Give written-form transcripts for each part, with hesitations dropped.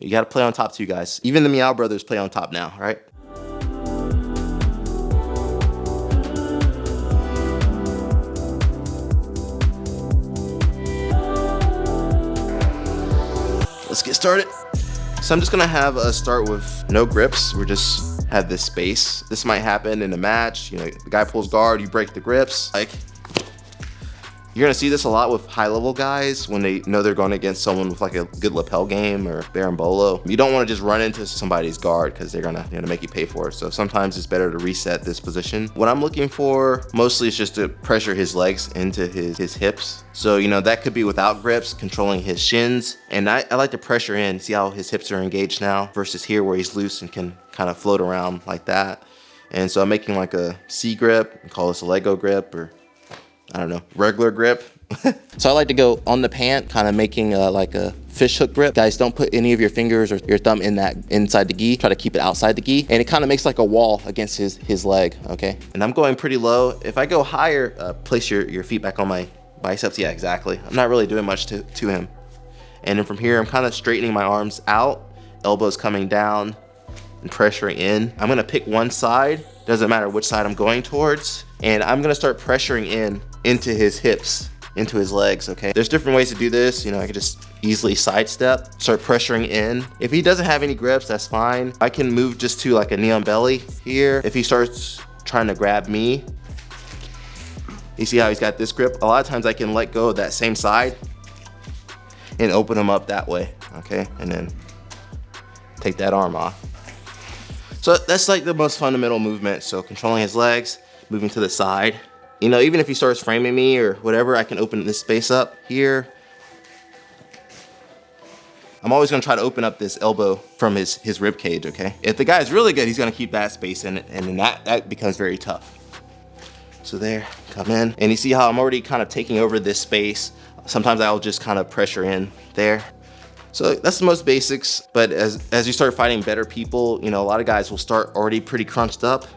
You gotta play on top too, guys. Even the Meow brothers play on top now, right? Let's get started. So I'm just gonna have us start with no grips. We're just have this space. This might happen in a match. You know, the guy pulls guard, you break the grips. Like, you're gonna see this a lot with high level guys when they know they're going against someone with like a good lapel game or berimbolo. You don't wanna just run into somebody's guard because they're gonna make you pay for it. So sometimes it's better to reset this position. What I'm looking for mostly is just to pressure his legs into his hips. So, you know, that could be without grips, controlling his shins. And I like to pressure in, see how his hips are engaged now versus here where he's loose and can kind of float around like that. And so I'm making like a C grip, we call this a Lego grip, or I don't know, regular grip. So I like to go on the pant, kind of making like a fish hook grip. Guys, don't put any of your fingers or your thumb in that inside the gi. Try to keep it outside the gi. And it kind of makes like a wall against his leg, okay? And I'm going pretty low. If I go higher, place your feet back on my biceps. Yeah, exactly. I'm not really doing much to him. And then from here, I'm kind of straightening my arms out, elbows coming down and pressuring in. I'm gonna pick one side, doesn't matter which side I'm going towards, and I'm gonna start pressuring into his hips, into his legs, okay? There's different ways to do this. You know, I could just easily sidestep, start pressuring in. If he doesn't have any grips, that's fine. I can move just to like a knee on belly here. If he starts trying to grab me, you see how he's got this grip? A lot of times I can let go of that same side and open him up that way, okay? And then take that arm off. So that's like the most fundamental movement. So controlling his legs, moving to the side. You know, even if he starts framing me or whatever, I can open this space up here. I'm always gonna try to open up this elbow from his rib cage, okay? If the guy is really good, he's gonna keep that space in it, and then that becomes very tough. So there, come in. And you see how I'm already kind of taking over this space. Sometimes I'll just kind of pressure in there. So that's the most basics, but as you start fighting better people, you know, a lot of guys will start already pretty crunched up.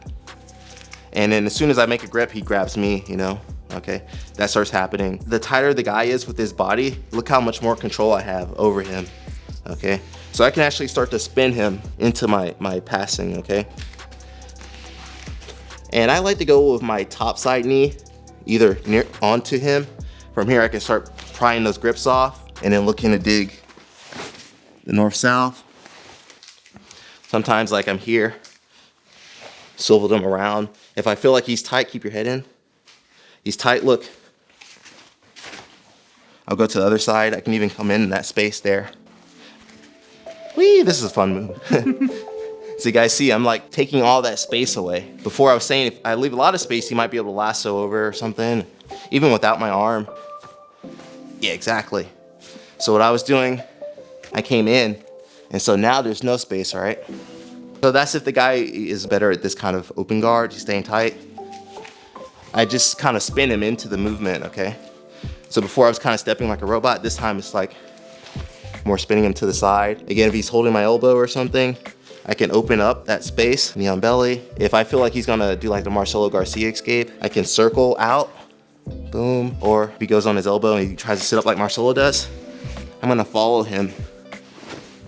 And then as soon as I make a grip, he grabs me, you know, okay? That starts happening. The tighter the guy is with his body, look how much more control I have over him, okay? So I can actually start to spin him into my passing, okay? And I like to go with my top side knee, either near onto him. From here, I can start prying those grips off and then looking to dig the north-south. Sometimes like I'm here, swivel them around. If I feel like he's tight, keep your head in. He's tight, look. I'll go to the other side. I can even come in that space there. Whee, this is a fun move. So you guys see, I'm like taking all that space away. Before I was saying, if I leave a lot of space, he might be able to lasso over or something, even without my arm. Yeah, exactly. So what I was doing, I came in, and so now there's no space, all right? So that's if the guy is better at this kind of open guard, he's staying tight. I just kind of spin him into the movement, okay? So before I was kind of stepping like a robot, this time it's like more spinning him to the side. Again, if he's holding my elbow or something, I can open up that space, knee on belly. If I feel like he's gonna do like the Marcelo Garcia escape, I can circle out, boom. Or if he goes on his elbow and he tries to sit up like Marcelo does, I'm gonna follow him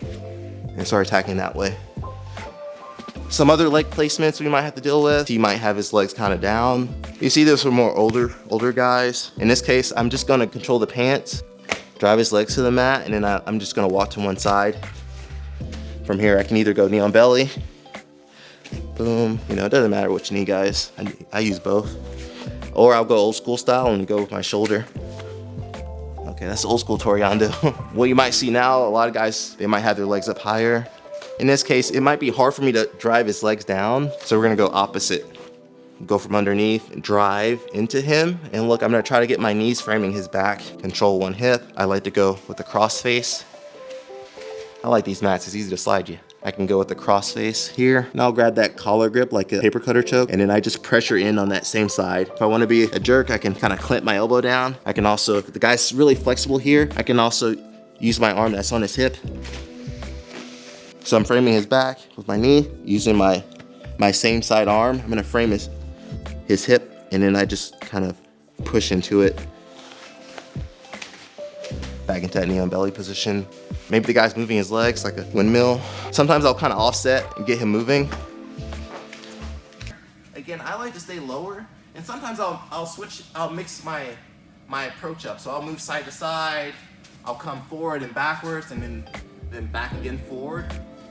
and start attacking that way. Some other leg placements we might have to deal with. He might have his legs kind of down. You see this for more older guys. In this case, I'm just gonna control the pants, drive his legs to the mat, and then I'm just gonna walk to one side. From here, I can either go knee on belly, boom. You know, it doesn't matter which knee, guys. I use both. Or I'll go old school style and go with my shoulder. Okay, that's old school toreando. What you might see now, a lot of guys, they might have their legs up higher. In this case, it might be hard for me to drive his legs down, so we're gonna go opposite. Go from underneath and drive into him. And look, I'm gonna try to get my knees framing his back, control one hip. I like to go with the cross face. I like these mats, it's easy to slide you. I can go with the cross face here. And I'll grab that collar grip like a paper cutter choke, and then I just pressure in on that same side. If I wanna be a jerk, I can kind of clamp my elbow down. I can also, if the guy's really flexible here, I can also use my arm that's on his hip. So I'm framing his back with my knee, using my same side arm. I'm gonna frame his hip, and then I just kind of push into it. Back into that knee on belly position. Maybe the guy's moving his legs like a windmill. Sometimes I'll kind of offset and get him moving. Again, I like to stay lower, and sometimes I'll mix my approach up. So I'll move side to side, I'll come forward and backwards, and then back again forward.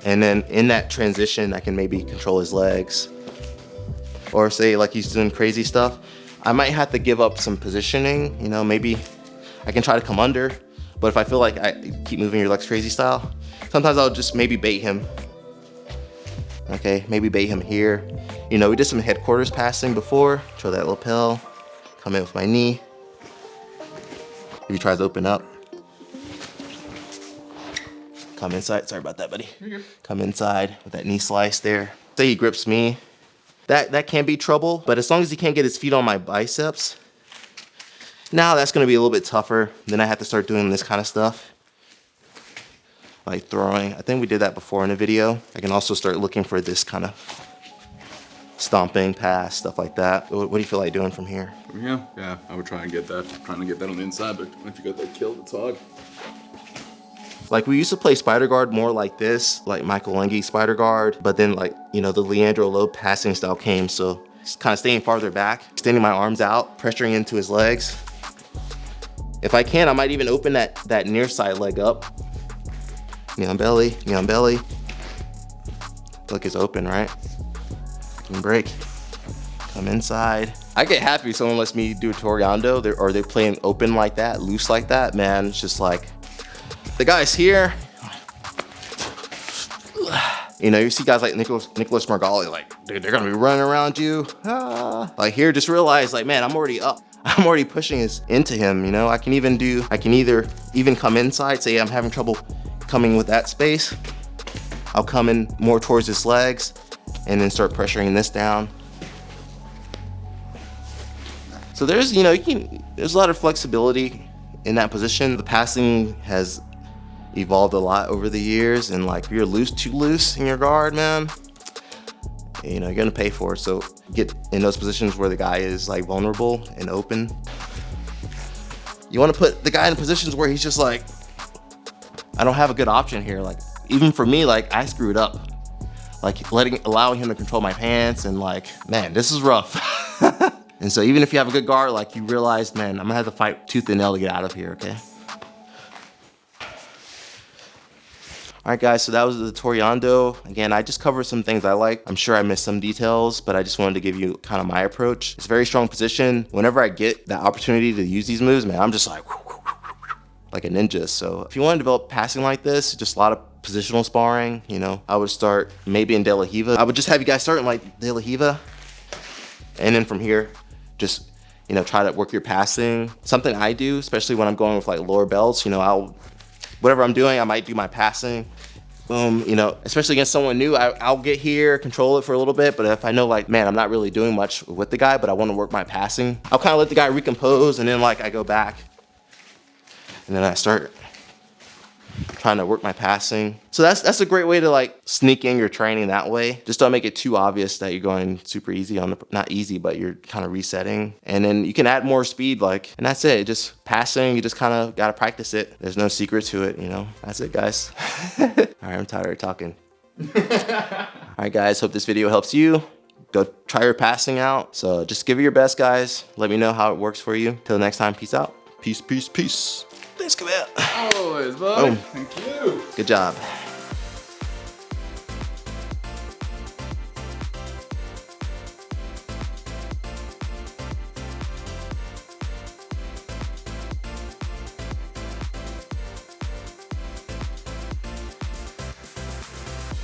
And then in that transition, I can maybe control his legs. Or say like he's doing crazy stuff, I might have to give up some positioning, you know, maybe I can try to come under, but if I feel like I keep moving your legs crazy style, sometimes I'll just maybe bait him. Okay, maybe bait him here. You know, we did some headquarters passing before, throw that lapel, come in with my knee. If he tries to open up, come inside. Sorry about that, buddy. You're good. Come inside with that knee slice there. Say he grips me. That can be trouble, but as long as he can't get his feet on my biceps, now that's gonna be a little bit tougher. Then I have to start doing this kind of stuff, like throwing. I think we did that before in a video. I can also start looking for this kind of stomping, pass, stuff like that. What do you feel like doing from here? From here? Yeah, I would try and get that. Trying to get that on the inside, but once you got that killed, it's hard. Like we used to play spider guard more like this, like Michael Lengi spider guard, but then like, you know, the Leandro low passing style came, so just kind of staying farther back, extending my arms out, pressuring into his legs. If I can, I might even open that near side leg up. Knee on belly, knee on belly. Look, it's open, right? I can break, come inside. I get happy if someone lets me do a toreando, or they're playing open like that, loose like that, man, it's just like, the guy's here. You know, you see guys like Nicholas Margali, like, dude, they're gonna be running around you. Ah. Like here, just realize, like, man, I'm already up. I'm already pushing into him, you know? I can either even come inside, say I'm having trouble coming with that space. I'll come in more towards his legs and then start pressuring this down. So there's, you know, there's a lot of flexibility in that position. The passing has evolved a lot over the years, and like if you're too loose in your guard, man, you know, you're gonna pay for it. So get in those positions where the guy is like vulnerable and open. You wanna put the guy in positions where he's just like, I don't have a good option here. Like even for me, like I screwed up. Like allowing him to control my pants, and like, man, this is rough. And so even if you have a good guard, like you realize, man, I'm gonna have to fight tooth and nail to get out of here, okay? All right, guys, so that was the toreando. Again, I just covered some things I like. I'm sure I missed some details, but I just wanted to give you kind of my approach. It's a very strong position. Whenever I get the opportunity to use these moves, man, I'm just like a ninja. So if you want to develop passing like this, just a lot of positional sparring, you know, I would start maybe in De La Riva. I would just have you guys start in like De La Riva, and then from here, just, you know, try to work your passing. Something I do, especially when I'm going with like lower belts, you know, whatever I'm doing, I might do my passing. Boom, you know, especially against someone new, I'll get here, control it for a little bit, but if I know like, man, I'm not really doing much with the guy, but I want to work my passing, I'll kind of let the guy recompose, and then like I go back, and then I start trying to work my passing. So that's a great way to like sneak in your training that way. Just don't make it too obvious that you're going super easy on not easy, but you're kind of resetting. And then you can add more speed, like, and that's it. Just passing, you just kind of got to practice it. There's no secret to it, you know? That's it, guys. All right, I'm tired of talking. All right, guys, hope this video helps you. Go try your passing out. So just give it your best, guys. Let me know how it works for you. Till next time, peace out. Peace, peace, peace. Thanks, come out. Always, bud. Boom. Thank you. Good job.